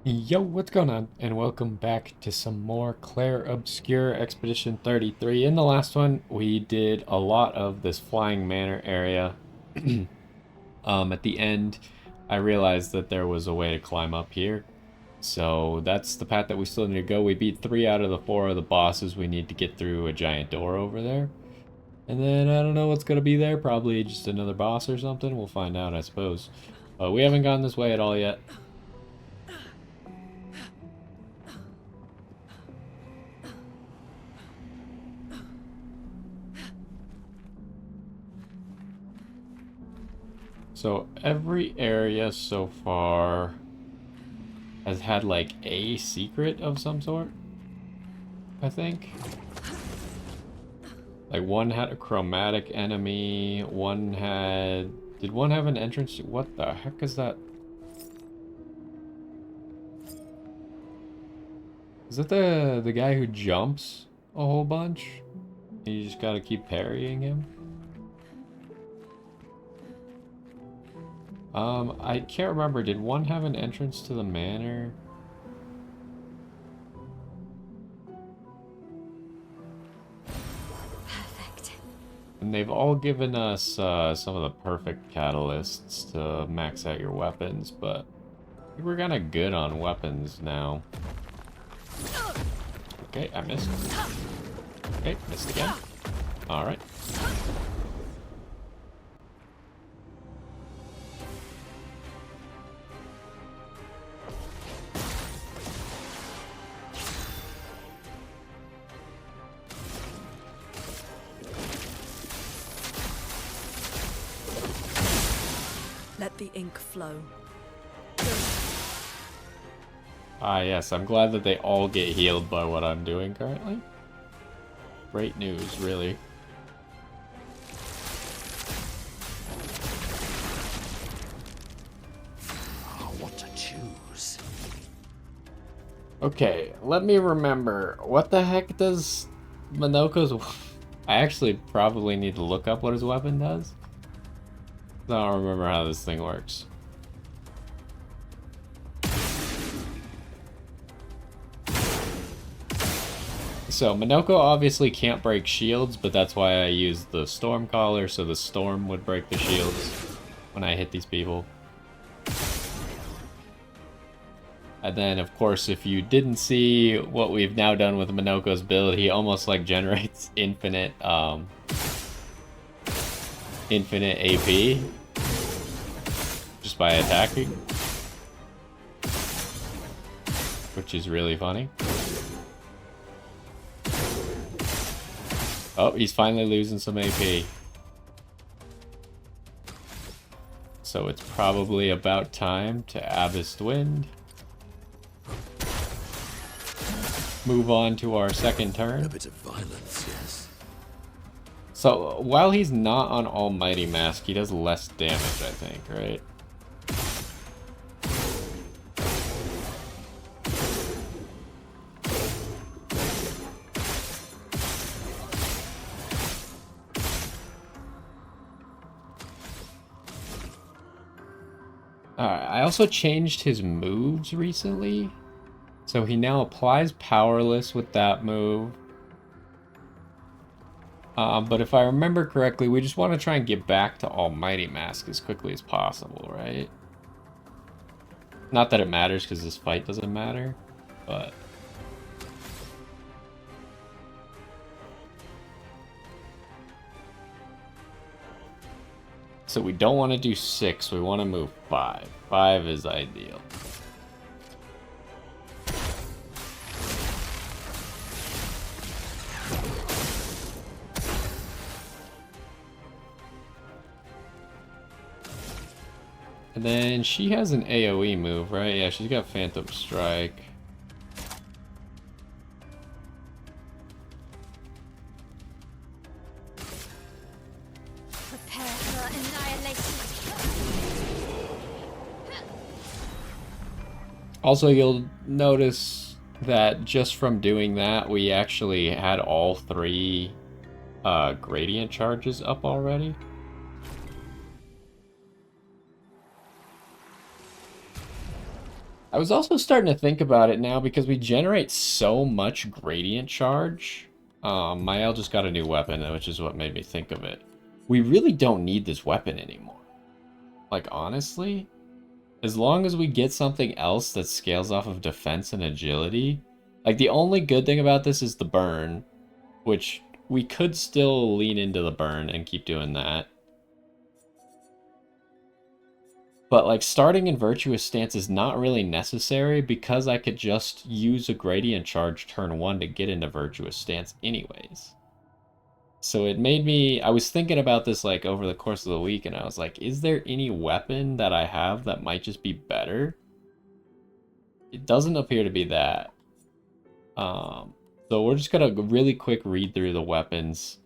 Yo, what's going on? And welcome back to some more Clair Obscur Expedition 33. In the last one, we did a lot of this Flying Manor area. At the end, I realized that there was a way to climb up here. So that's the path that we still need to go. We beat 3 out of the 4 of the bosses. We need to get through a giant door over there. And then I don't know what's going to be there. Probably just another boss or something. We'll find out, I suppose. But we haven't gone this way at all yet. So every area so far has had like a secret of some sort, I think. Like one had a chromatic enemy, one had... Did one have an entrance? What the heck is that? Is that the guy who jumps a whole bunch? You just gotta keep parrying him? I can't remember. Did one have an entrance to the manor? Perfect. And they've all given us some of the perfect catalysts to max out your weapons, but I think we're kind of good on weapons now. Okay, I missed. Okay, missed again. Alright. Let the ink flow. Ah, yes, I'm glad that they all get healed by what I'm doing currently. Great news, really. What to choose? Okay, let me remember. What the heck does Minoko's... I actually probably need to look up what his weapon does. I don't remember how this thing works. So, Minoko obviously can't break shields, but that's why I used the Storm Collar, so the storm would break the shields when I hit these people. And then, of course, if you didn't see what we've now done with Minoko's build, he almost, like, generates infinite AP just by attacking, which is really funny. Oh, he's finally losing some AP. So it's probably about time to Abyss Wind. Move on to our second turn. A bit of violence, yes. So while he's not on Almighty Mask, he does less damage, I think, right? Alright, I also changed his moves recently. So he now applies Powerless with that move. But if I remember correctly, we just want to try and get back to Almighty Mask as quickly as possible, right? Not that it matters, because this fight doesn't matter, but... So we don't want to do 6, we want to move 5. 5 is ideal. And then she has an AoE move, right? Yeah, she's got Phantom Strike. Prepare for annihilation. Also, you'll notice that just from doing that, we actually had all 3 gradient charges up already. I was also starting to think about it now because we generate so much gradient charge. Mael just got a new weapon, which is what made me think of it. We really don't need this weapon anymore. Like, honestly, as long as we get something else that scales off of defense and agility, like the only good thing about this is the burn, which we could still lean into the burn and keep doing that. But like starting in Virtuous Stance is not really necessary because I could just use a Gradient Charge turn 1 to get into Virtuous Stance anyways. So it made me, I was thinking about this like over the course of the week and I was like, is there any weapon that I have that might just be better? It doesn't appear to be that. So we're just gonna really quick read through the weapons.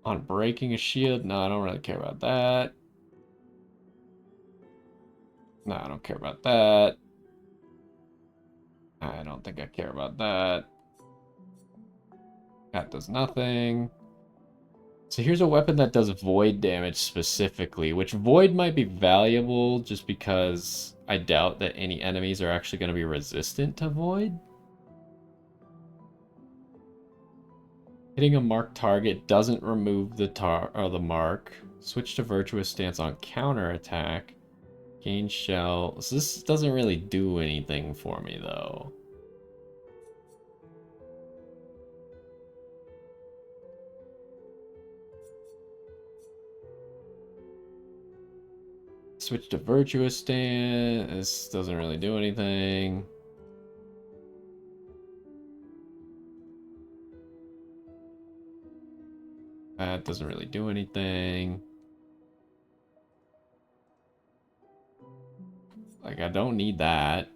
On breaking a shield, no, I don't really care about that. No, I don't care about that. I don't think I care about that. That does nothing. So here's a weapon that does void damage specifically, which void might be valuable just because I doubt that any enemies are actually going to be resistant to void. Hitting a marked target doesn't remove the mark. Switch to Virtuous Stance on counterattack. Gain shell. So this doesn't really do anything for me though. Switch to Virtuous Stance. This doesn't really do anything. That doesn't really do anything. Like, I don't need that.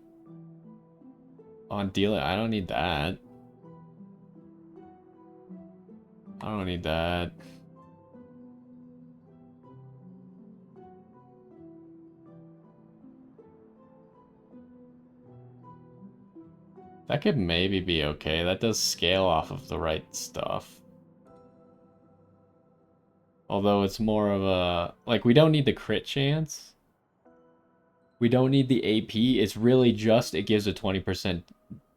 On dealer, I don't need that. I don't need that. That could maybe be okay. That does scale off of the right stuff. Although it's more of a... Like, we don't need the crit chance. We don't need the AP. It's really just it gives a 20%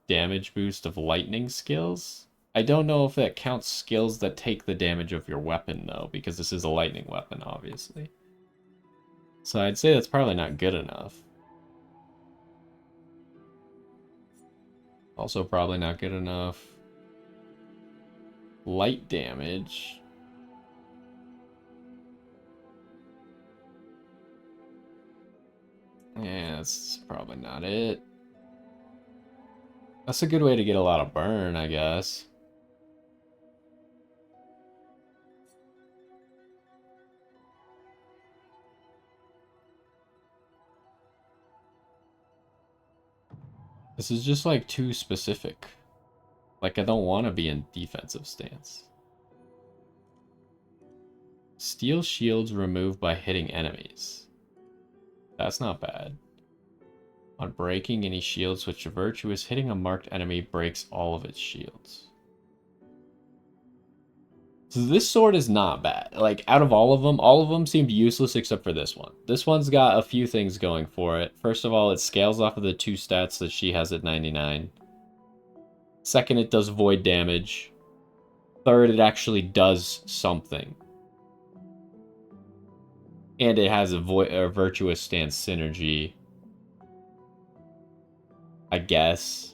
damage boost of lightning skills. I don't know if that counts skills that take the damage of your weapon, though, because this is a lightning weapon, obviously. So I'd say that's probably not good enough. Also probably not good enough. Light damage. Yeah, that's probably not it. That's a good way to get a lot of burn, I guess. This is just like too specific. Like I don't want to be in defensive stance. Steel shields removed by hitting enemies. That's not bad. On breaking any shield switch to Virtuous, hitting a marked enemy breaks all of its shields. So this sword is not bad. Like, out of all of them seemed useless except for this one. This one's got a few things going for it. First of all, it scales off of the 2 stats that she has at 99. Second, it does void damage. Third, it actually does something. And it has a Virtuous Stance synergy. I guess.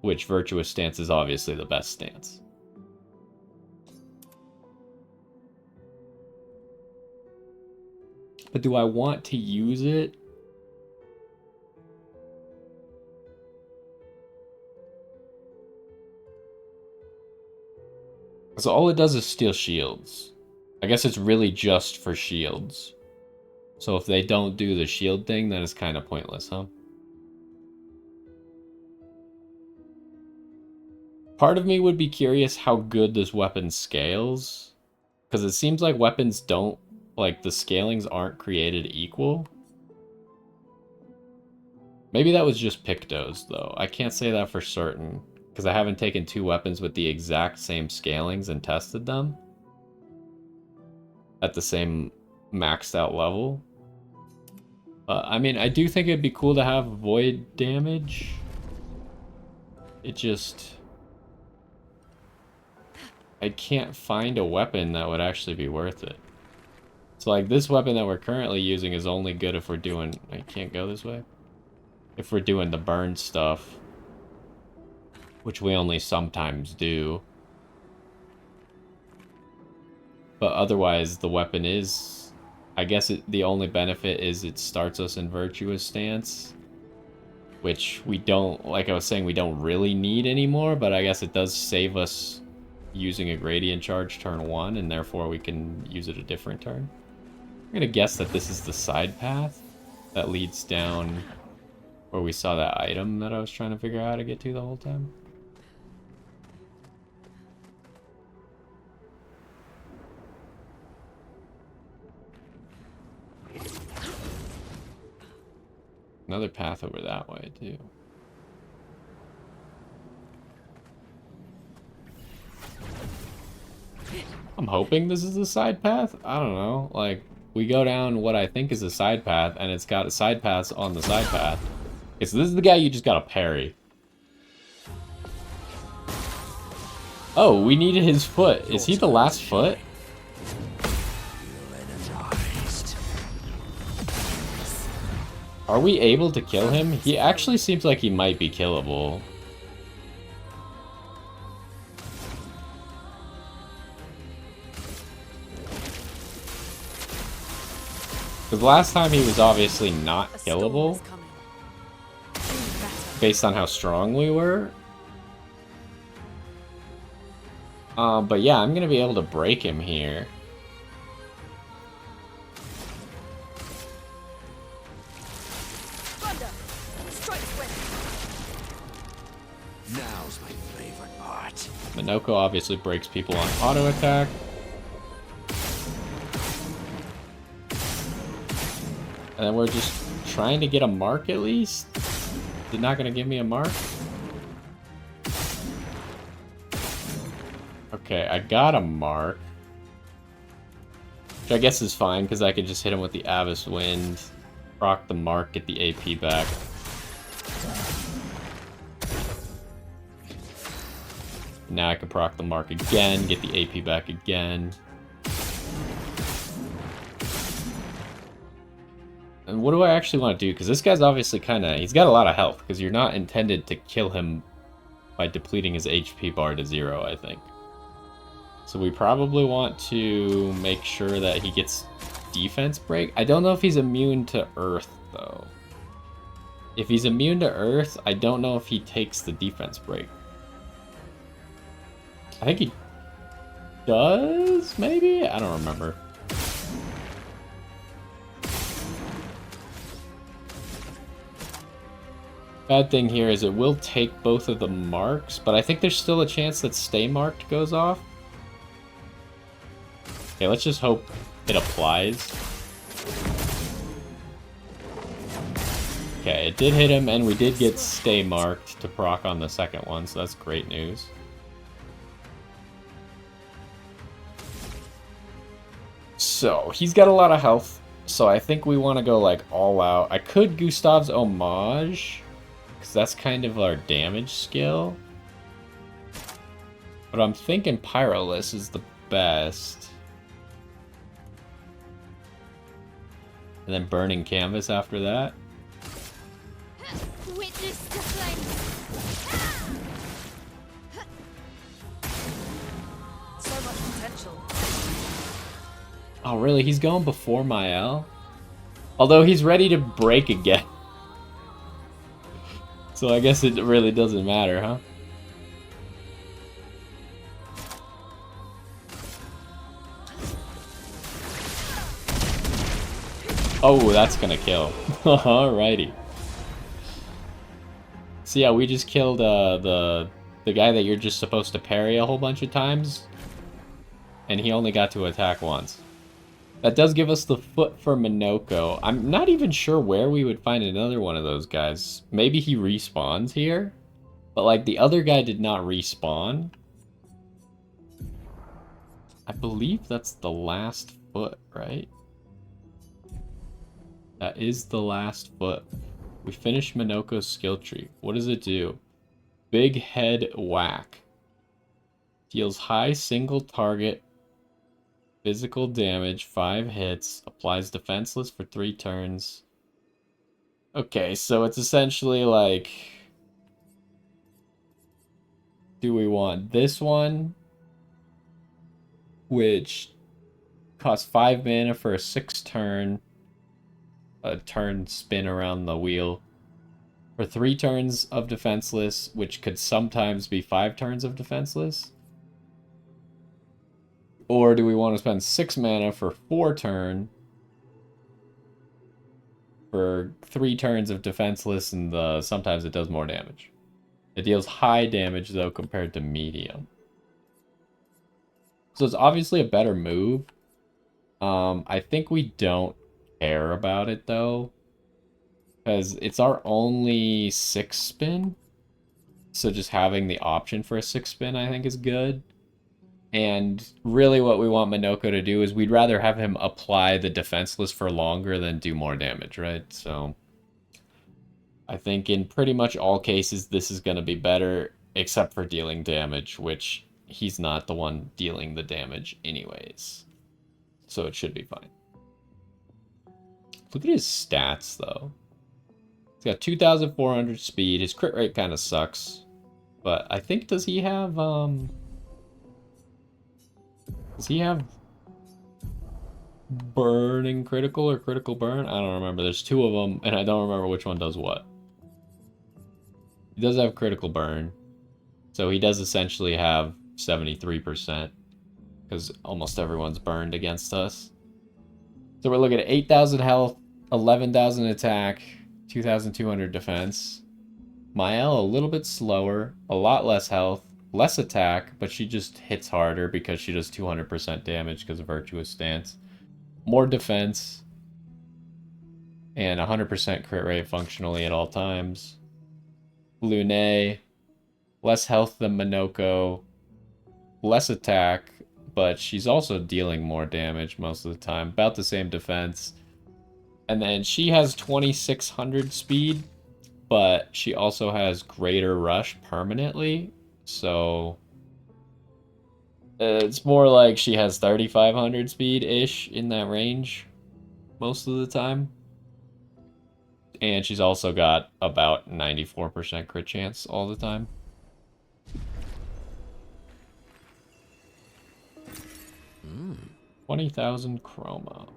Which Virtuous Stance is obviously the best stance. But do I want to use it? So all it does is steal shields. I guess it's really just for shields. So if they don't do the shield thing, then it's kind of pointless, huh? Part of me would be curious how good this weapon scales. Because it seems like weapons don't, like, the scalings aren't created equal. Maybe that was just Pictos, though. I can't say that for certain. Because I haven't taken 2 weapons with the exact same scalings and tested them. At the same maxed out level. I mean, I do think it'd be cool to have void damage. It just... I can't find a weapon that would actually be worth it. So like this weapon that we're currently using is only good if we're doing... I can't go this way? If we're doing the burn stuff. Which we only sometimes do. But otherwise, the weapon is... I guess the only benefit is it starts us in Virtuous Stance. Which we don't... Like I was saying, we don't really need anymore. But I guess it does save us using a Gradient Charge turn 1. And therefore we can use it a different turn. I'm going to guess that this is the side path that leads down where we saw that item that I was trying to figure out how to get to the whole time. Another path over that way, too. I'm hoping this is a side path. I don't know. Like, we go down what I think is a side path, and it's got side paths on the side path. Okay, so this is the guy you just gotta parry. Oh, we needed his foot. Is he the last foot? Are we able to kill him? He actually seems like he might be killable. Because last time he was obviously not killable. Based on how strong we were. But yeah, I'm gonna be able to break him here. Now's my favorite part. Minoko obviously breaks people on auto attack. And then we're just trying to get a mark at least. They're not gonna give me a mark. Okay, I got a mark. Which I guess is fine, because I can just hit him with the Abyss Wind, proc the mark, get the AP back. Now I can proc the mark again, get the AP back again. And what do I actually want to do? Because this guy's obviously kind of... He's got a lot of health, because you're not intended to kill him by depleting his HP bar to 0, I think. So we probably want to make sure that he gets defense break. I don't know if he's immune to Earth, though. If he's immune to Earth, I don't know if he takes the defense break. I think he does, maybe? I don't remember. Bad thing here is it will take both of the marks, but I think there's still a chance that stay marked goes off. Okay, let's just hope it applies. Okay, it did hit him, and we did get stay marked to proc on the second one, so that's great news. So, he's got a lot of health, so I think we want to go, like, all out. I could Gustav's Homage, because that's kind of our damage skill. But I'm thinking Pyroless is the best. And then Burning Canvas after that. Witness the flame. So much potential. Oh, really? He's going before Mael? Although he's ready to break again. So I guess it really doesn't matter, huh? Oh, that's gonna kill. Alrighty. So yeah, we just killed the guy that you're just supposed to parry a whole bunch of times. And he only got to attack once. That does give us the foot for Minoko. I'm not even sure where we would find another one of those guys. Maybe he respawns here? But like the other guy did not respawn. I believe that's the last foot, right? That is the last foot. We finished Minoko's skill tree. What does it do? Big Head Whack. Deals high single target physical damage, 5 hits. Applies defenseless for 3 turns. Okay, so it's essentially like... Do we want this one? Which costs 5 mana for a 6 turn. A turn spin around the wheel. For 3 turns of defenseless, which could sometimes be 5 turns of defenseless. Or do we want to spend 6 mana for 4 turn? For 3 turns of defenseless, and sometimes it does more damage. It deals high damage, though, compared to medium. So it's obviously a better move. I think we don't care about it, though. Because it's our only 6 spin. So just having the option for a 6 spin, I think, is good. And really what we want Minoko to do is we'd rather have him apply the defenseless for longer than do more damage, right? So I think in pretty much all cases this is going to be better, except for dealing damage, which he's not the one dealing the damage anyways. So it should be fine. Look at his stats, though. He's got 2,400 speed. His crit rate kind of sucks. But I think, does he have burning critical or critical burn? I don't remember. There's 2 of them, and I don't remember which one does what. He does have critical burn. So he does essentially have 73%. Because almost everyone's burned against us. So we're looking at 8,000 health, 11,000 attack, 2,200 defense. Mael a little bit slower, a lot less health, less attack, but she just hits harder because she does 200% damage because of Virtuous Stance. More defense, and 100% crit rate functionally at all times. Lune, less health than Minoko, less attack, but she's also dealing more damage most of the time. About the same defense. And then she has 2,600 speed, but she also has greater rush permanently. So it's more like she has 3,500 speed-ish in that range most of the time. And she's also got about 94% crit chance all the time. 20,000 chroma.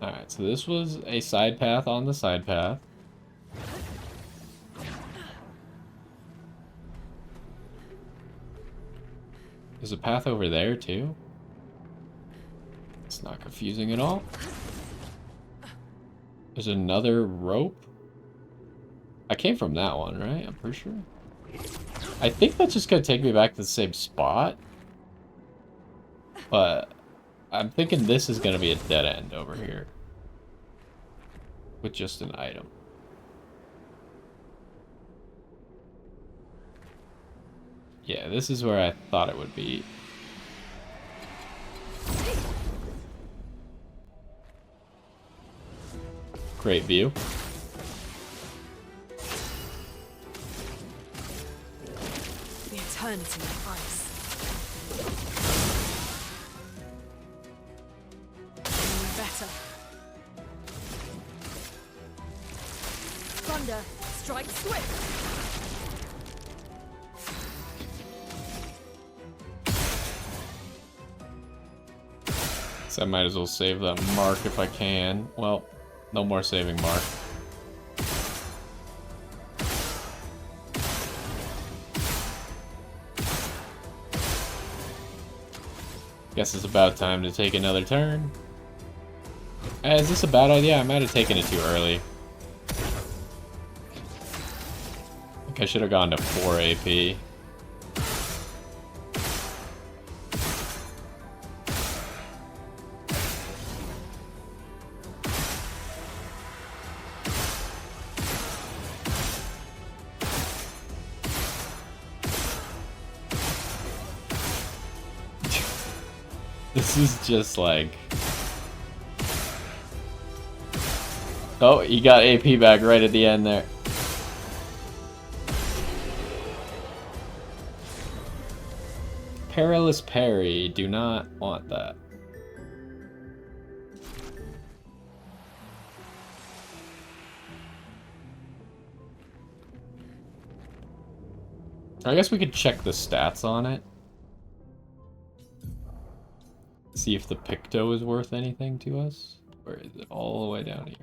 Alright, so this was a side path on the side path. There's a path over there, too. It's not confusing at all. There's another rope. I came from that one, right? I'm pretty sure. I think that's just gonna take me back to the same spot. But I'm thinking this is gonna be a dead end over here. With just an item. Yeah, this is where I thought it would be. Great view. The eternity of ice. Better. Thunder, strike swift. So I might as well save that mark if I can. Well, no more saving mark. Guess it's about time to take another turn. Is this a bad idea? I might have taken it too early. I think I should have gone to 4 AP. This is just like... Oh, he got AP back right at the end there. Perilous parry. Do not want that. I guess we could check the stats on it. See if the Picto is worth anything to us. Where is it? All the way down here.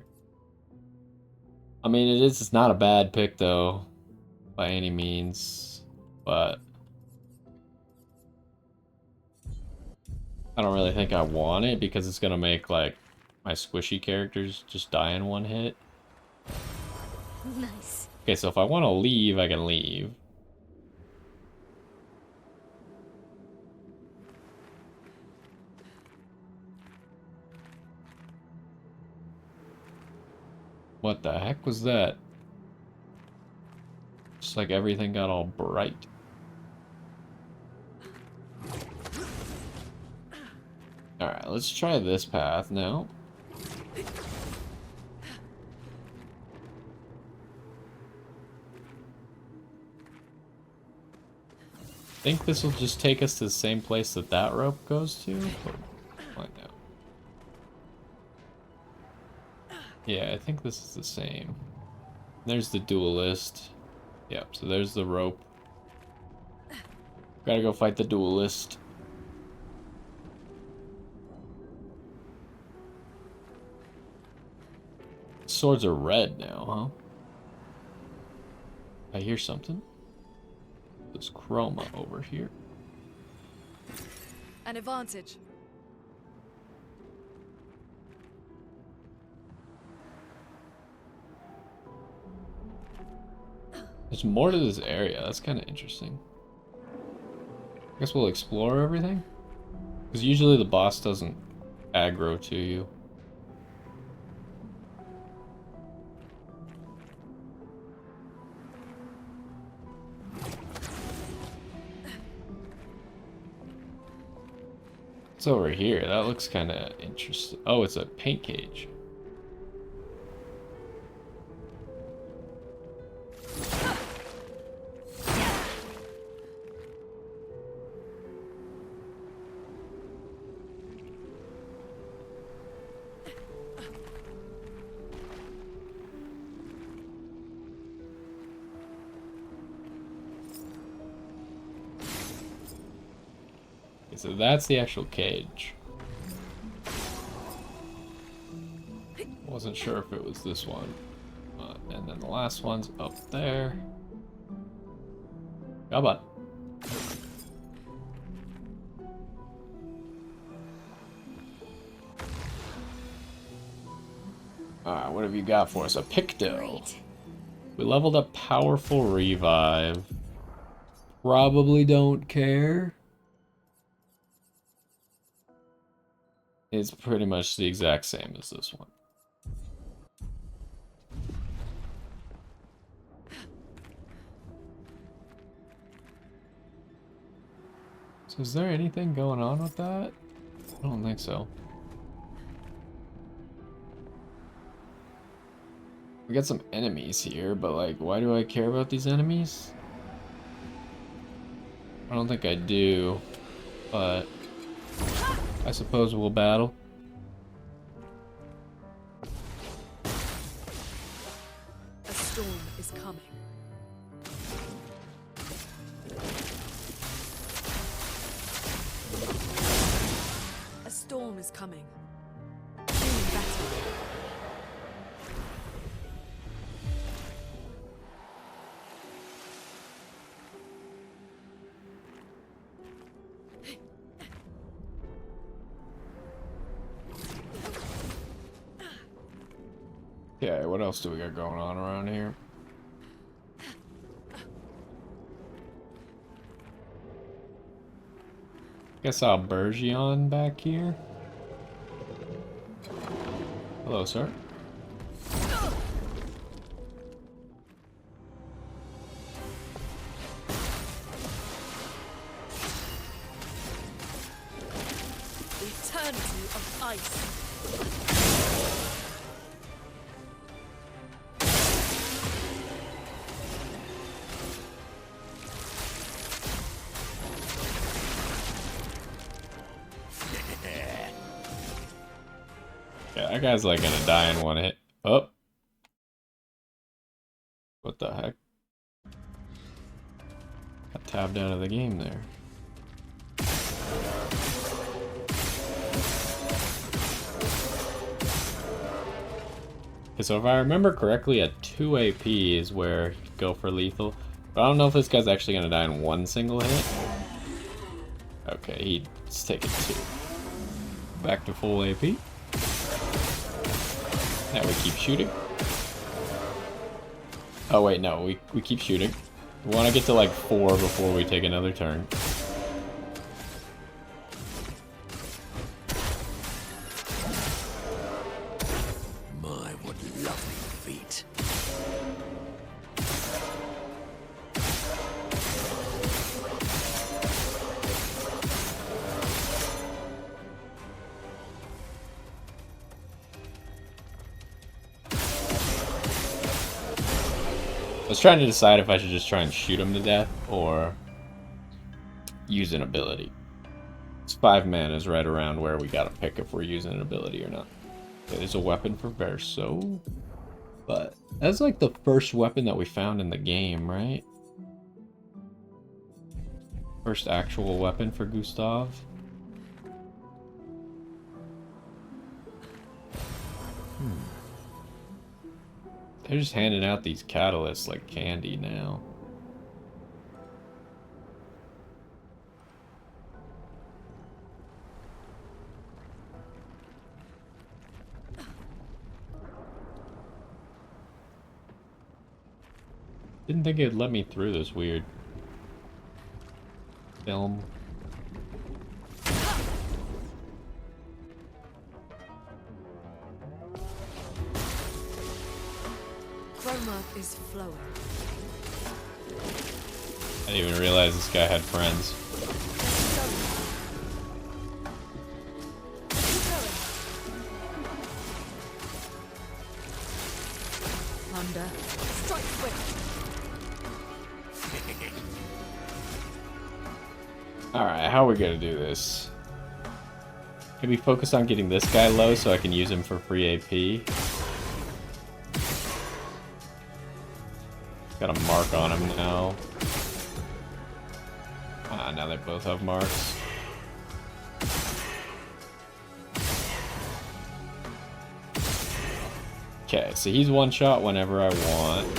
I mean, it's not a bad Picto by any means, but I don't really think I want it because it's gonna make like my squishy characters just die in one hit. Nice. Okay, so if I want to leave, I can leave. What the heck was that? Just like everything got all bright. Alright, let's try this path now. I think this will just take us to the same place that that rope goes to. Find out. Yeah, I think this is the same. There's the duelist. Yep, so there's the rope. Gotta go fight the duelist. Swords are red now, huh? I hear something. There's chroma over here. An advantage. There's more to this area. That's kind of interesting. I guess we'll explore everything. Because usually the boss doesn't aggro to you. It's over here. That looks kind of interesting. Oh, it's a paint cage. So that's the actual cage. Wasn't sure if it was this one. And then the last one's up there. Come on. Alright, what have you got for us? A Picto. Great. We leveled up Powerful Revive. Probably don't care. It's pretty much the exact same as this one. So is there anything going on with that? I don't think so. We got some enemies here, but like, why do I care about these enemies? I don't think I do, but I suppose we'll battle. A storm is coming. A storm is coming. Feeling better. Yeah, what else do we got going on around here? Guess I'll Bergeon back here. Hello, sir. The eternity of ice. Yeah, that guy's like gonna die in one hit. Oh. What the heck? Got tabbed out of the game there. Okay, so if I remember correctly, at 2 AP is where you go for lethal. But I don't know if this guy's actually gonna die in one single hit. Okay, he's taking 2. Back to full AP. Now we keep shooting. Oh wait, no, we keep shooting. We want to get to like 4 before we take another turn. My, what lovely feet. I was trying to decide if I should just try and shoot him to death or use an ability. It's 5 mana is right around where we gotta pick if we're using an ability or not. Okay, there's a weapon for Verso, but that's like the first weapon that we found in the game, right? First actual weapon for Gustav. They're just handing out these catalysts like candy now. Didn't think it'd let me through this weird film. Chroma is flowing. I didn't even realize this guy had friends. Thunder, strike swift. Alright, how are we gonna do this? Maybe focus on getting this guy low so I can use him for free AP. Got a mark on him now. Ah, now they both have marks. Okay, so he's one shot whenever I want.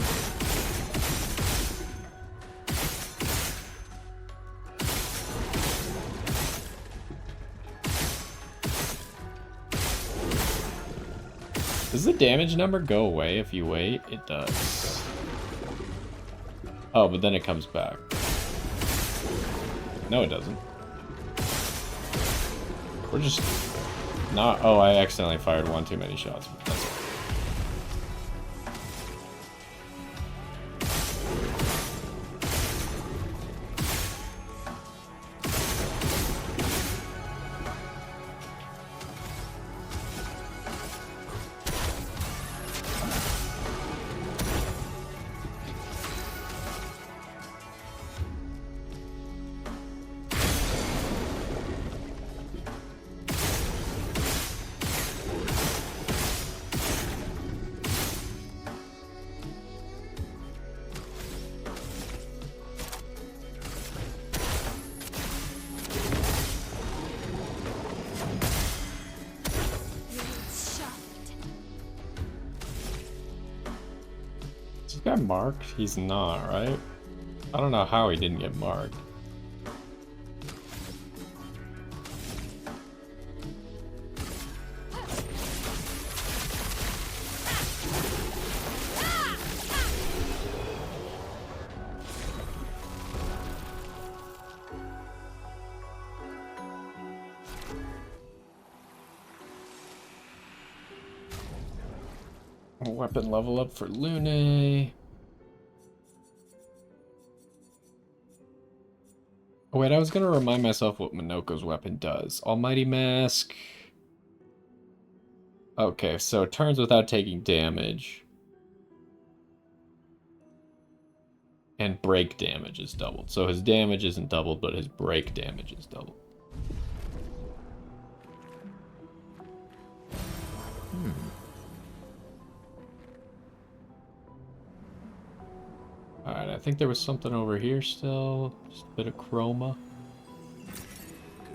Does the damage number go away if you wait? It does. Oh, but then it comes back. No, it doesn't. We're just not... Oh, I accidentally fired one too many shots. That's all. Is this guy marked? He's not, right? I don't know how he didn't get marked. Weapon level up for Lune. Oh wait, I was gonna remind myself what Minoko's weapon does. Almighty Mask. Okay, so it turns without taking damage. And break damage is doubled. So his damage isn't doubled, but his break damage is doubled. Alright, I think there was something over here still. Just a bit of chroma.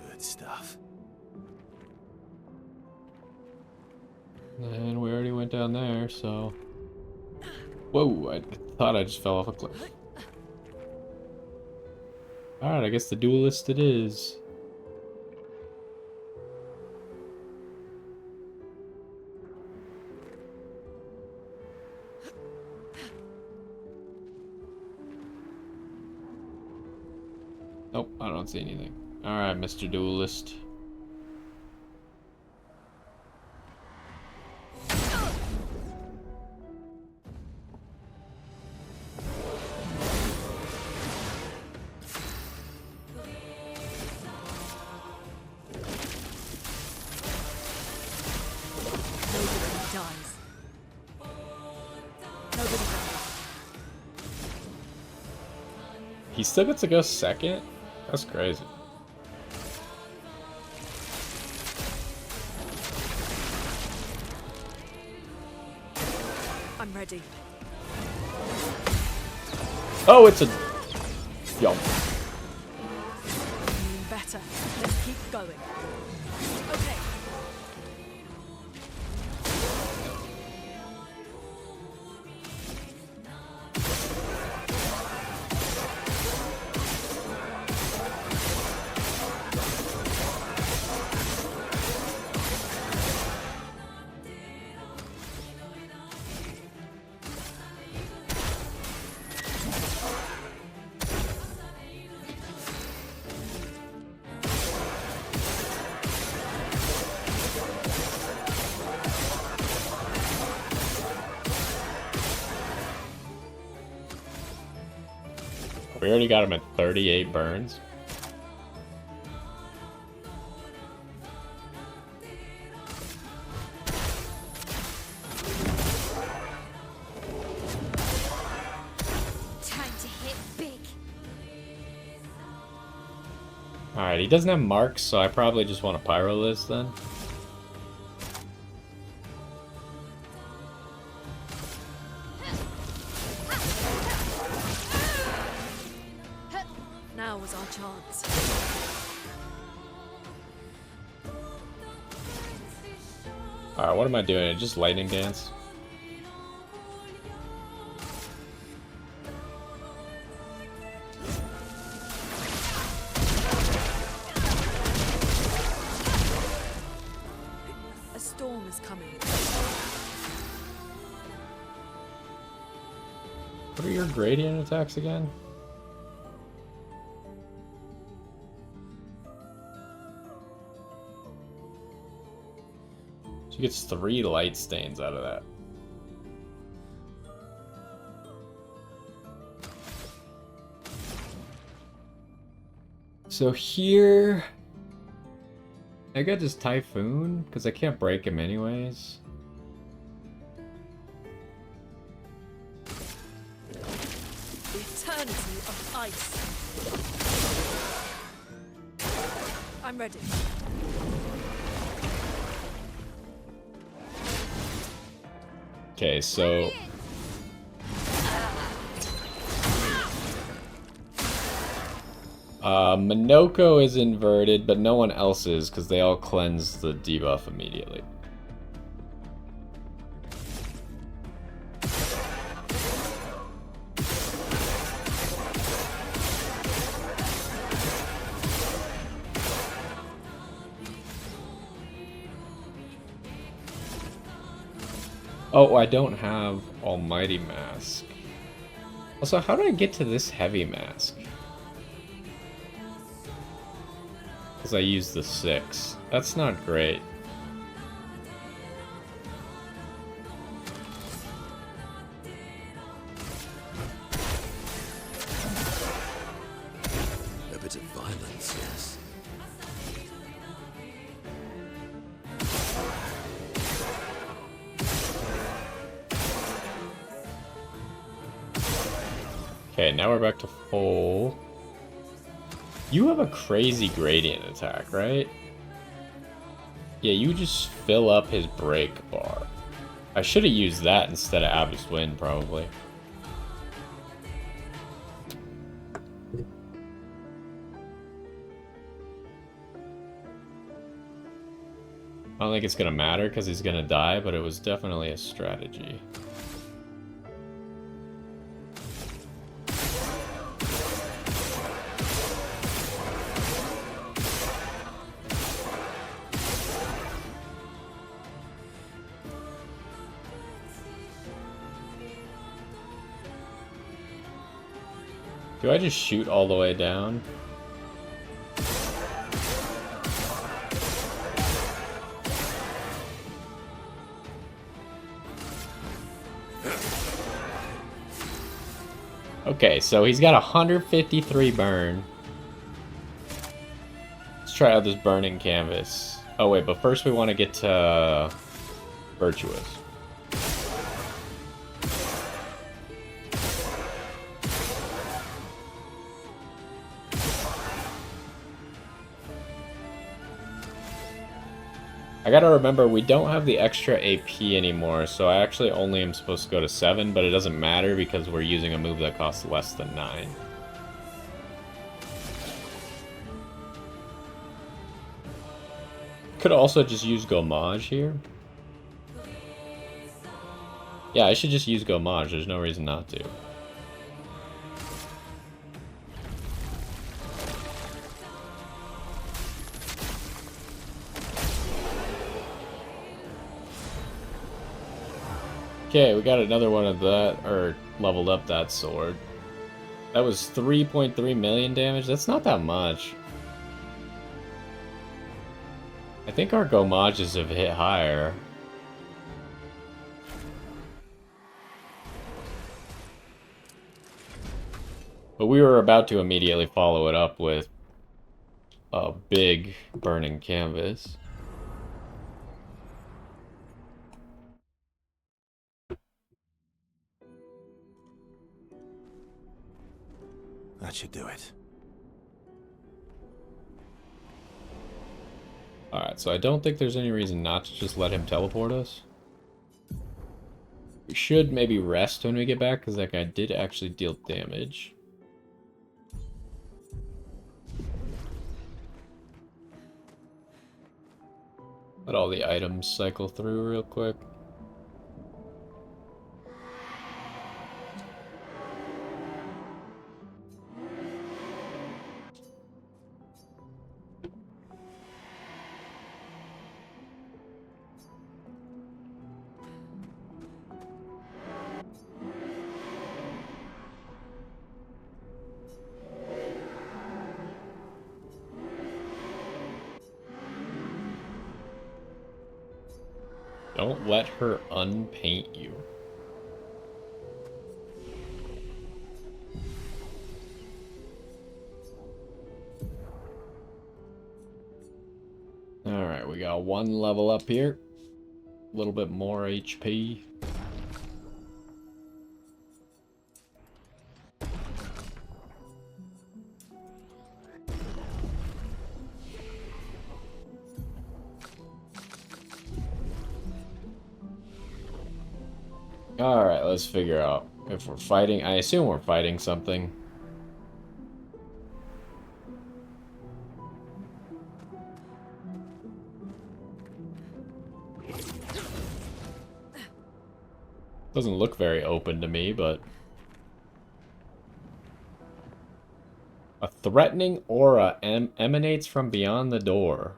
Good stuff. And we already went down there, so... Whoa, I thought I just fell off a cliff. Alright, I guess the duelist it is. Nope, I don't see anything. Alright, Mr. Duelist. Nobody dies. Nobody dies. He still gets to go second? That's crazy. I'm ready. Oh, it's a... Yum. Better. Let's keep going. Okay. We already got him at 38 burns. Time to hit big. Alright, he doesn't have marks, so I probably just want to pyro this then. Now was our chance. Alright, what am I doing? Just lightning dance? A storm is coming. What are your gradient attacks again? She gets 3 light stains out of that. So here... I got this Typhoon, because I can't break him anyways. The eternity of ice. I'm ready. Okay, so... Minoko is inverted, but no one else is, because they all cleanse the debuff immediately. Oh, I don't have Almighty Mask. Also, how do I get to this Heavy Mask? Because I used the 6. That's not great. A bit of violence Okay, now we're back to full. You have a crazy gradient attack, right? Yeah, you just fill up his break bar. I should have used that instead of Abyss Wind, probably. I don't think it's gonna matter because he's gonna die, but it was definitely a strategy. Do I just shoot all the way down? Okay, so he's got 153 burn. Let's try out this burning canvas. Oh wait, but first we want to get to Virtuous. I gotta remember, we don't have the extra AP anymore, so I actually only am supposed to go to 7, but it doesn't matter because we're using a move that costs less than 9. Could also just use Gomage here. Yeah, I should just use Gomage, there's no reason not to. Okay, we got another one of that, or leveled up that sword. That was 3.3 million damage. That's not that much. I think our Gomages have hit higher. But we were about to immediately follow it up with a big burning canvas. That should do it. Alright, so I don't think there's any reason not to just let him teleport us. We should maybe rest when we get back, because that guy did actually deal damage. Let all the items cycle through real quick. Don't let her unpaint you. Alright, we got one level up here. A little bit more HP. Alright, let's figure out if we're fighting. I assume we're fighting something. Doesn't look very open to me, but... A threatening aura emanates from beyond the door.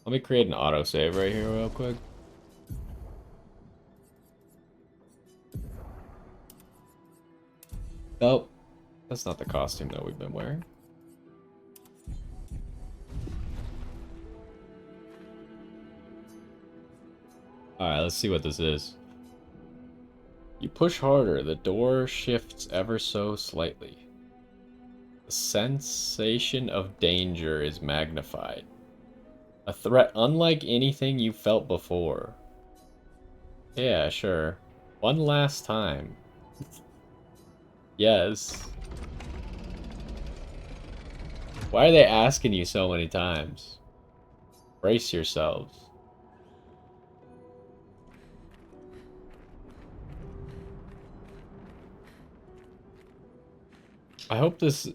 Let me create an autosave right here real quick. Oh, that's not the costume that we've been wearing. Alright, let's see what this is. You push harder, the door shifts ever so slightly. The sensation of danger is magnified. A threat unlike anything you felt before. Yeah, sure. One last time. Yes. Why are they asking you so many times? Brace yourselves. I hope this,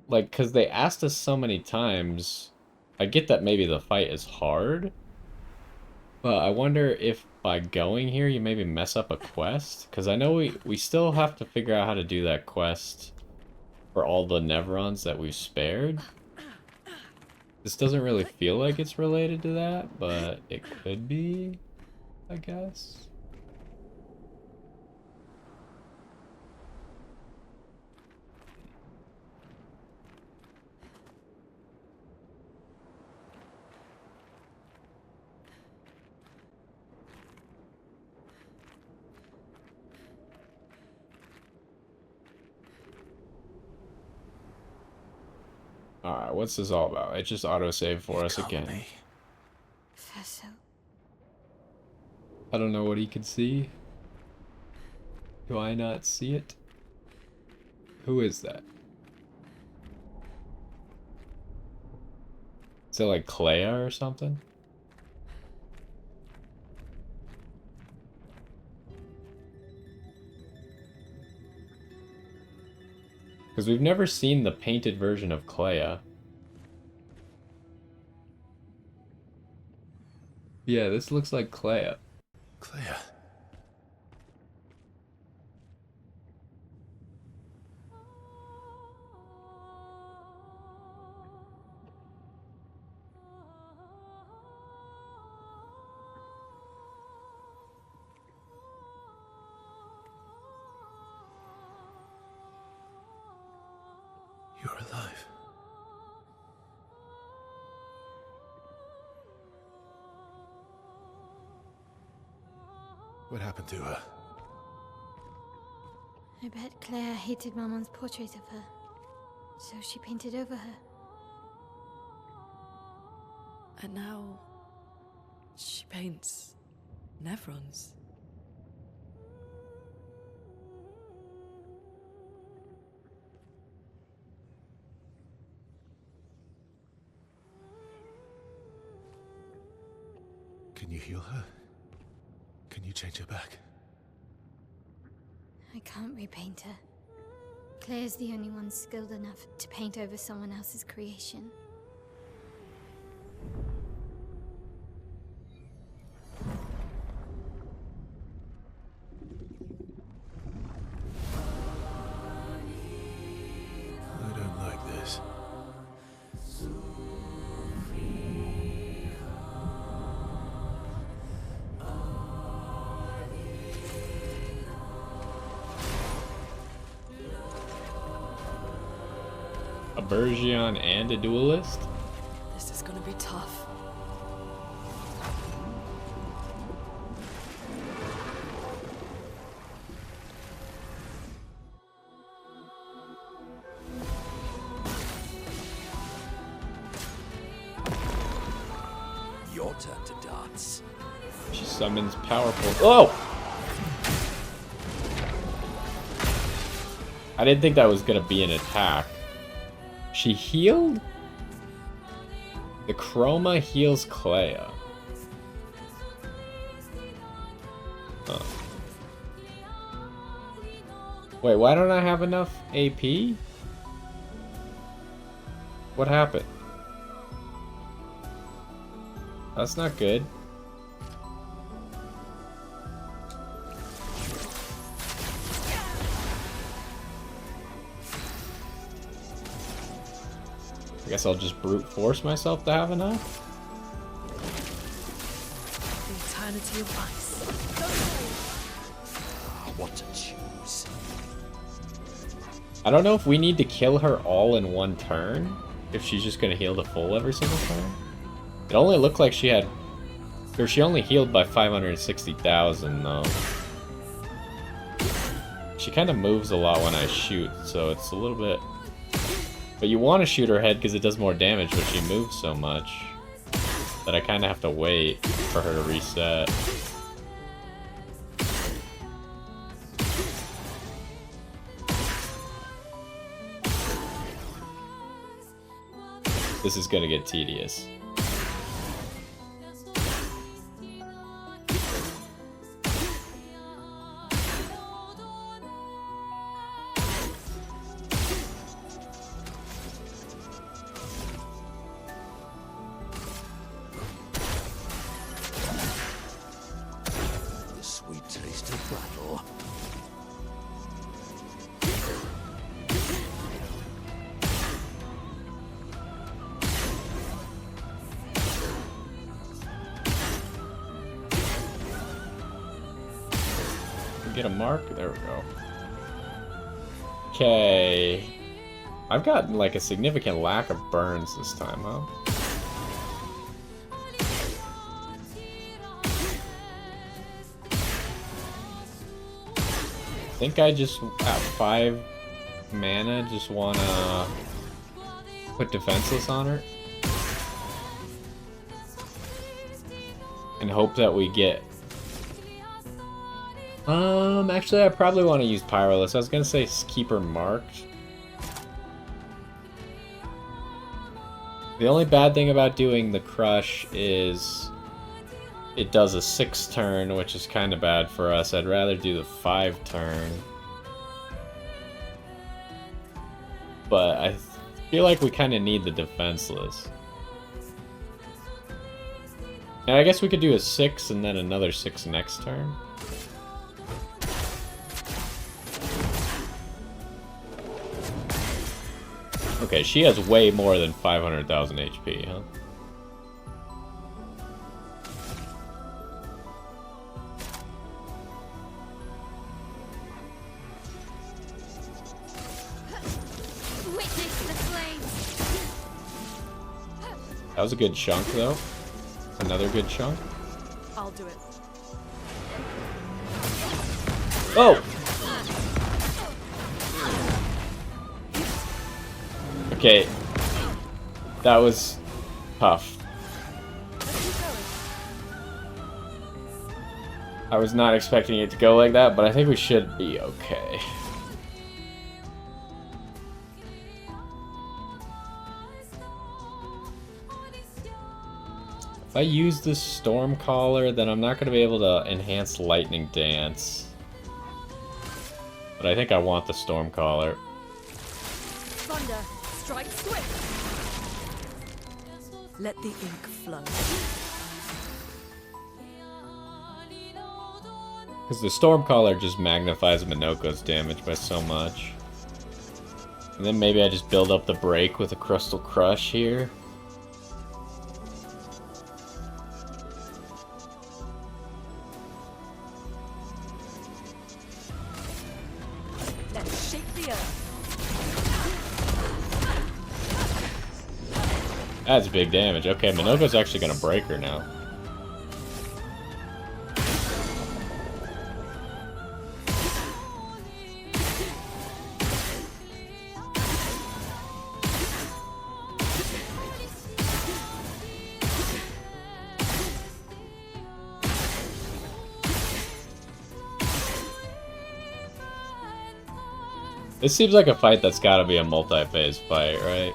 like, because they asked us so many times. I get that maybe the fight is hard, but I wonder if by going here you maybe mess up a quest. Because I know we still have to figure out how to do that quest for all the Nevrons that we've spared. This doesn't really feel like it's related to that, but it could be, I guess. Alright, what's this all about? It just autosaved for us again. Professor. I don't know what he could see. Do I not see it? Who is that? Is it like Clea or something? Because we've never seen the painted version of Clea. Yeah, this looks like Clea. Clea. You're alive. What happened to her? I bet Claire hated Maman's portrait of her, so she painted over her. And now she paints Nevrons. Can you heal her? Can you change her back? I can't repaint her. Claire's the only one skilled enough to paint over someone else's creation. I don't like this. A Bergion and a duelist? This is gonna be tough. Your turn to dance. She summons powerful. Oh! I didn't think that was gonna be an attack. She healed? The Chroma heals Clea. Huh. Wait, why don't I have enough AP? What happened? That's not good. I guess I'll just brute force myself to have enough. The eternity of ice. What to choose? I don't know if we need to kill her all in one turn. If she's just gonna heal to full every single turn. It only looked like she had... Or she only healed by 560,000 though. She kind of moves a lot when I shoot, so it's a little bit... But you want to shoot her head because it does more damage, but she moves so much that I kind of have to wait for her to reset. This is gonna get tedious. The sweet taste of battle. Get a mark. There we go. Okay. I've got like a significant lack of burns this time, huh? I think I just at 5 mana just wanna put defenseless on her and hope that we get. Actually, I probably want to use Pyroless. I was gonna say keep her marked. The only bad thing about doing the crush is it does a 6 turn, which is kind of bad for us. I'd rather do the 5 turn. But I feel like we kind of need the defenseless. And I guess we could do a 6 and then another 6 next turn. Okay, she has way more than 500,000 HP, huh? Witness the flames. That was a good chunk, though. Another good chunk. I'll do it. Oh! Okay. That was tough. Let's keep going. I was not expecting it to go like that, but I think we should be okay. If I use this Storm Caller, then I'm not going to be able to enhance Lightning Dance. But I think I want the Storm Caller. Thunder, strike swift. Let the ink flow. Because the Storm Caller just magnifies Minoko's damage by so much. And then maybe I just build up the break with a Crystal Crush here. Let's shake the earth. That's big damage. Okay, Minoko's actually gonna break her now. This seems like a fight that's gotta be a multi-phase fight, right?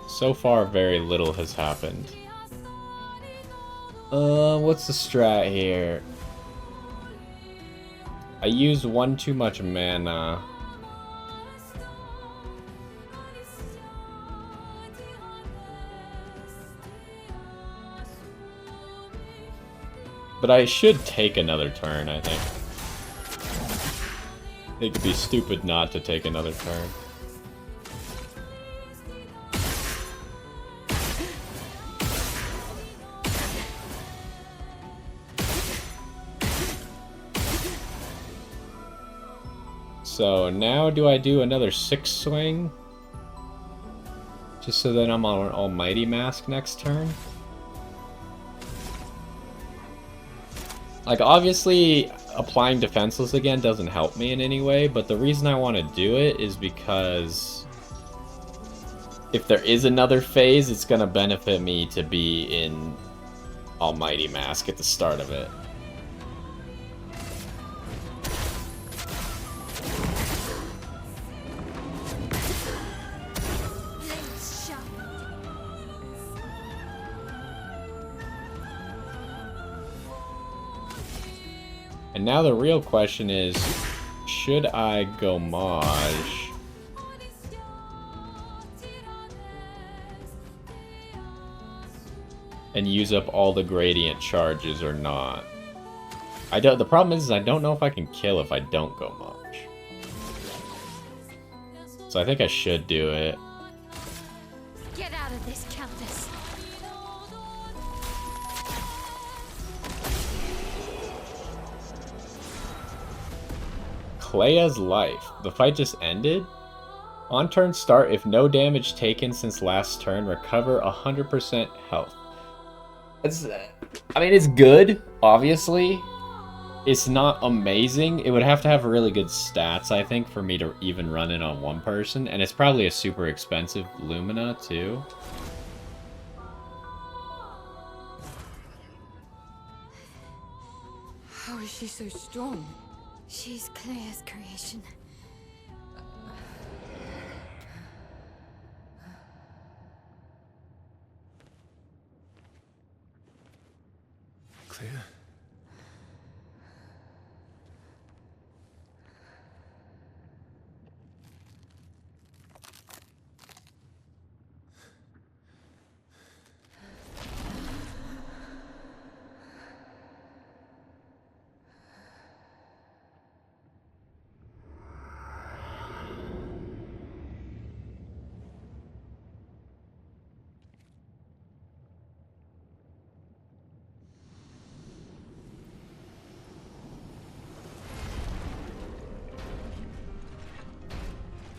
So far, very little has happened. What's the strat here? I used 1 too much mana. But I should take another turn, I think. It would be stupid not to take another turn. So now do I do another 6 swing? Just so that I'm on Almighty Mask next turn? Like, obviously, applying Defenseless again doesn't help me in any way, but the reason I want to do it is because if there is another phase, it's going to benefit me to be in Almighty Mask at the start of it. And now the real question is, should I go Maj and use up all the gradient charges or not? The problem is I don't know if I can kill if I don't go Maj. So I think I should do it. Get out of this, Countess. Clea's life. The fight just ended? On turn start, if no damage taken since last turn, recover 100% health. I mean, it's good, obviously. It's not amazing. It would have to have really good stats, I think, for me to even run it on one person. And it's probably a super expensive Lumina, too. How is she so strong? She's Claire's creation. Clea?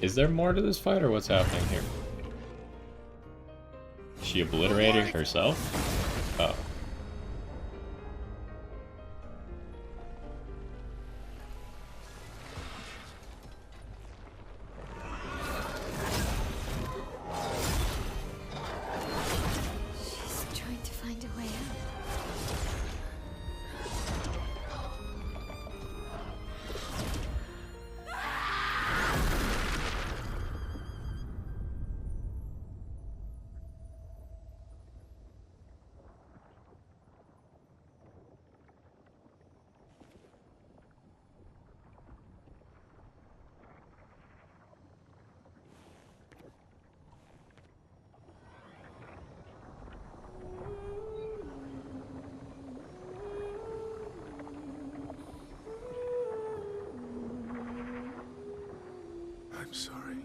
Is there more to this fight, or what's happening here? She obliterated herself? Oh. She's trying to find a way out. I'm sorry.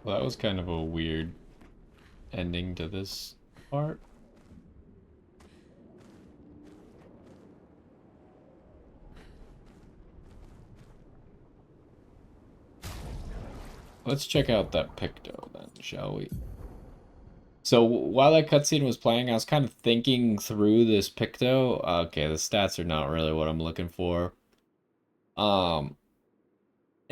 Well, that was kind of a weird ending to this part. Let's check out that Picto then, shall we? So while that cutscene was playing, I was kind of thinking through this Picto. Okay, the stats are not really what I'm looking for. And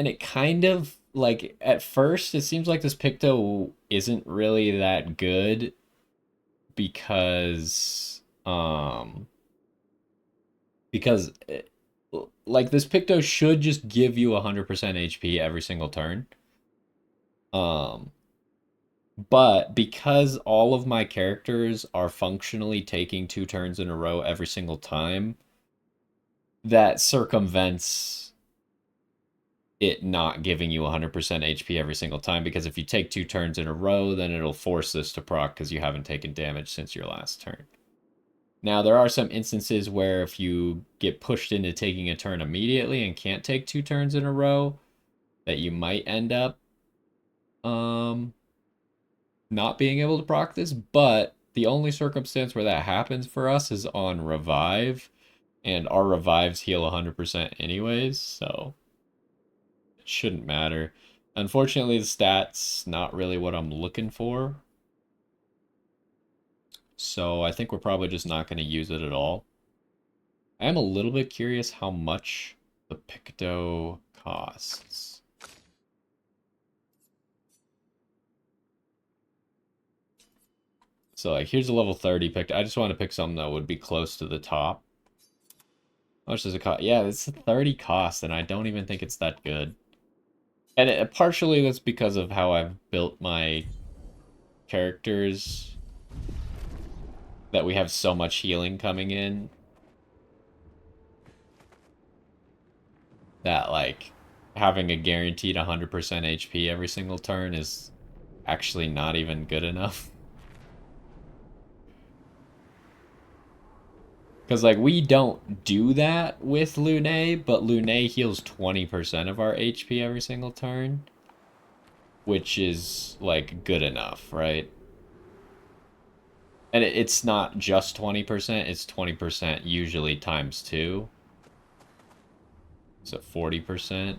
it kind of, like, at first, it seems like this Picto isn't really that good because like, this Picto should just give you 100% HP every single turn. But because all of my characters are functionally taking 2 turns in a row every single time, that circumvents it not giving you 100% HP every single time, because if you take 2 turns in a row, then it'll force this to proc because you haven't taken damage since your last turn. Now, there are some instances where if you get pushed into taking a turn immediately and can't take 2 turns in a row, that you might end up not being able to proc this, but the only circumstance where that happens for us is on revive, and our revives heal 100% anyways, so it shouldn't matter. Unfortunately, the stats not really what I'm looking for, so I think we're probably just not going to use it at all. I am a little bit curious how much the Picto costs. So like here's a level 30 picked. I just want to pick something that would be close to the top. How much does it cost? Yeah, it's a 30 cost, and I don't even think it's that good. And partially that's because of how I've built my characters, that we have so much healing coming in that like having a guaranteed 100% HP every single turn is actually not even good enough. Because like we don't do that with Lune, but Lune heals 20% of our HP every single turn, which is like good enough, right? And it's not just 20%, it's 20% usually times 2. So 40%.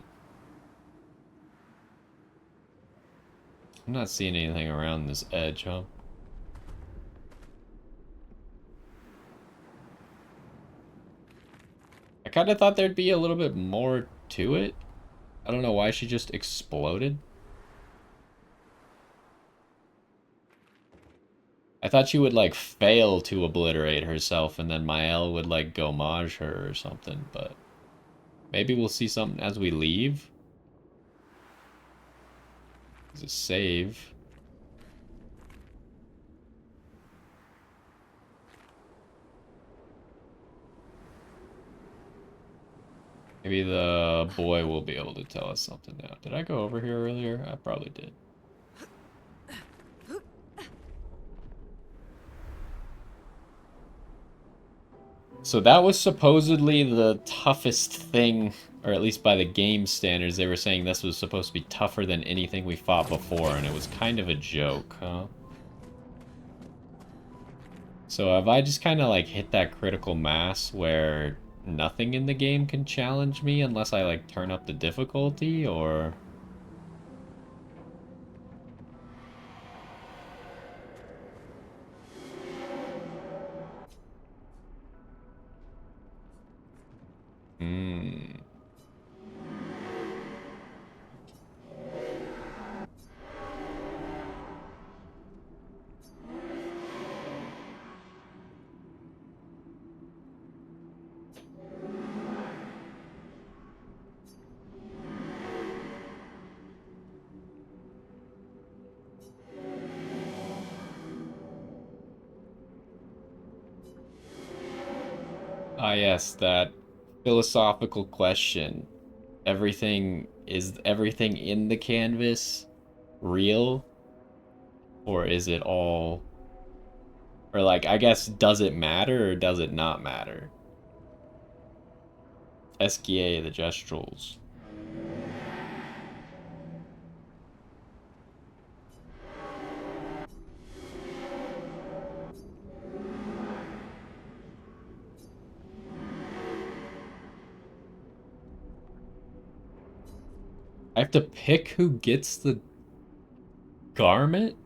I'm not seeing anything around this edge, huh? I kind of thought there'd be a little bit more to it. I don't know why she just exploded. I thought she would like fail to obliterate herself and then Mael would like gomage her or something, but maybe we'll see something as we leave. It's a save. Maybe the boy will be able to tell us something now. Did I go over here earlier? I probably did. So that was supposedly the toughest thing, or at least by the game standards, they were saying this was supposed to be tougher than anything we fought before, and it was kind of a joke, huh? So have I just kind of like hit that critical mass where nothing in the game can challenge me unless I like turn up the difficulty, or... Hmm. Ah, yes, that philosophical question. Is everything in the canvas real? Or is it all... Or like, I guess, does it matter or does it not matter? SKA, the gestrals. I have to pick who gets the garment?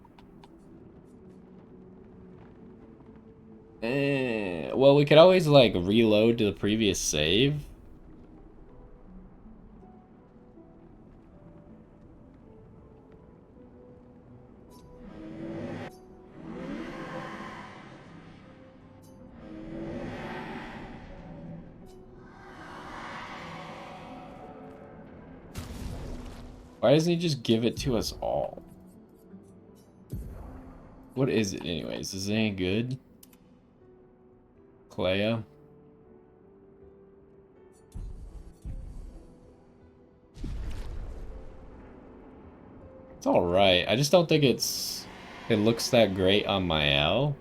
Well, we could always, like, reload to the previous save. Why doesn't he just give it to us all? What is it anyways? Is it any good? Clea? It's alright. I just don't think it looks that great on Mael.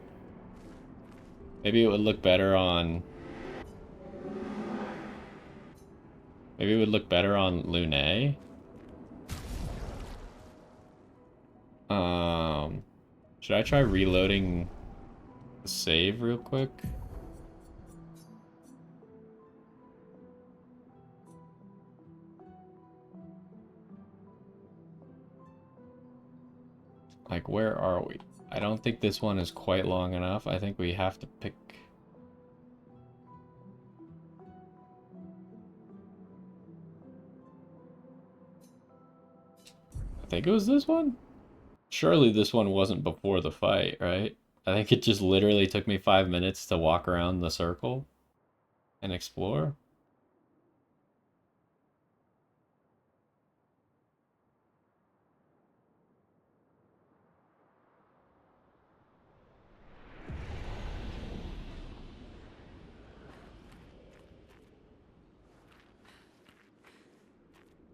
Maybe it would look better on... Maybe it would look better on Lune. Um, should I try reloading the save real quick? Like, where are we? I don't think this one is quite long enough. I think we have to pick... I think it was this one? Surely this one wasn't before the fight, right? I think it just literally took me 5 minutes to walk around the circle and explore.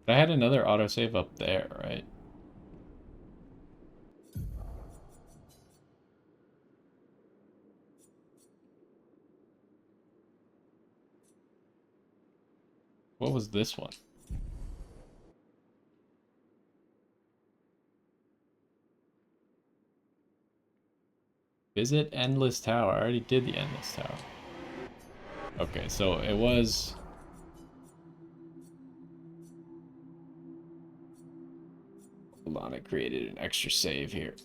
But I had another autosave up there, right? What was this one? Visit Endless Tower. I already did the Endless Tower. Okay, so it was... Hold on, I created an extra save here.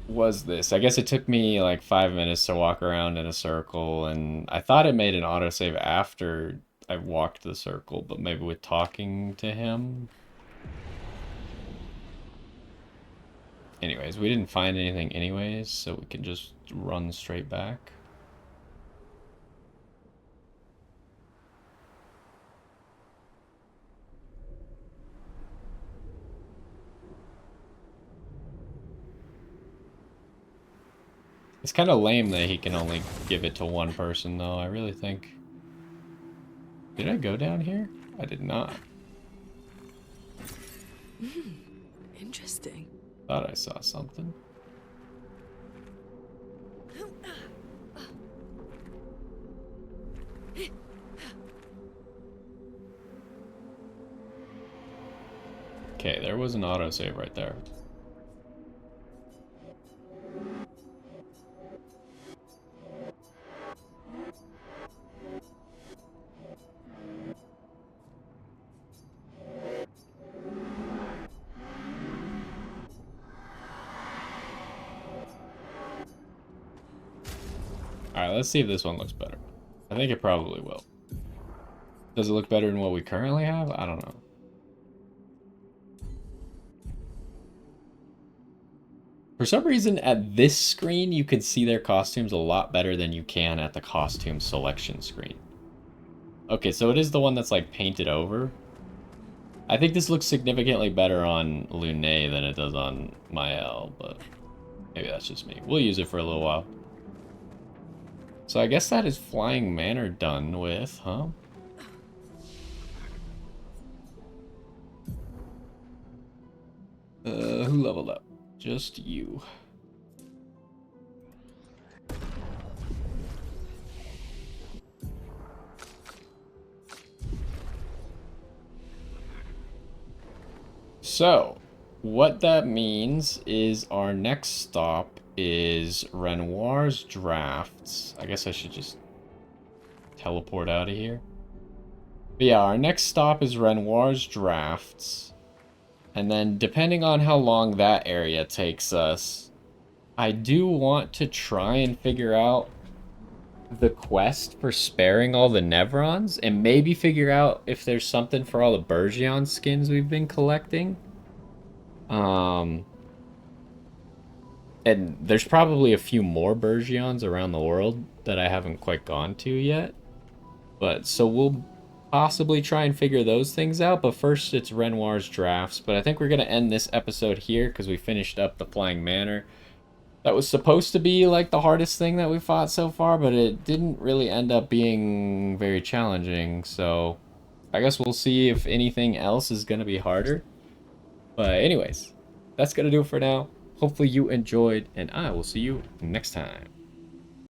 Was this? I guess it took me like 5 minutes to walk around in a circle, and I thought it made an autosave after I walked the circle, but maybe with talking to him. Anyways, we didn't find anything anyways, so we can just run straight back. It's kind of lame that he can only give it to one person, though. I really think... Did I go down here? I did not. Interesting. Thought I saw something. Okay, there was an autosave right there. Alright, let's see if this one looks better. I think it probably will. Does it look better than what we currently have? I don't know. For some reason, at this screen, you can see their costumes a lot better than you can at the costume selection screen. Okay, so it is the one that's like painted over. I think this looks significantly better on Lune than it does on Mael, but maybe that's just me. We'll use it for a little while. So I guess that is Flying Manor done with, huh? Who leveled up? Just you. So, what that means is our next stop is Renoir's Drafts. I guess I should just teleport out of here. But yeah, our next stop is Renoir's Drafts. And then depending on how long that area takes us, I do want to try and figure out the quest for sparing all the Nevrons and maybe figure out if there's something for all the Burgeon skins we've been collecting. And there's probably a few more Burgeons around the world that I haven't quite gone to yet. But so we'll possibly try and figure those things out. But first it's Renoir's Drafts. But I think we're going to end this episode here because we finished up the Flying Manor. That was supposed to be like the hardest thing that we fought so far, but it didn't really end up being very challenging. So I guess we'll see if anything else is going to be harder. But anyways, that's going to do it for now. Hopefully you enjoyed, and I will see you next time.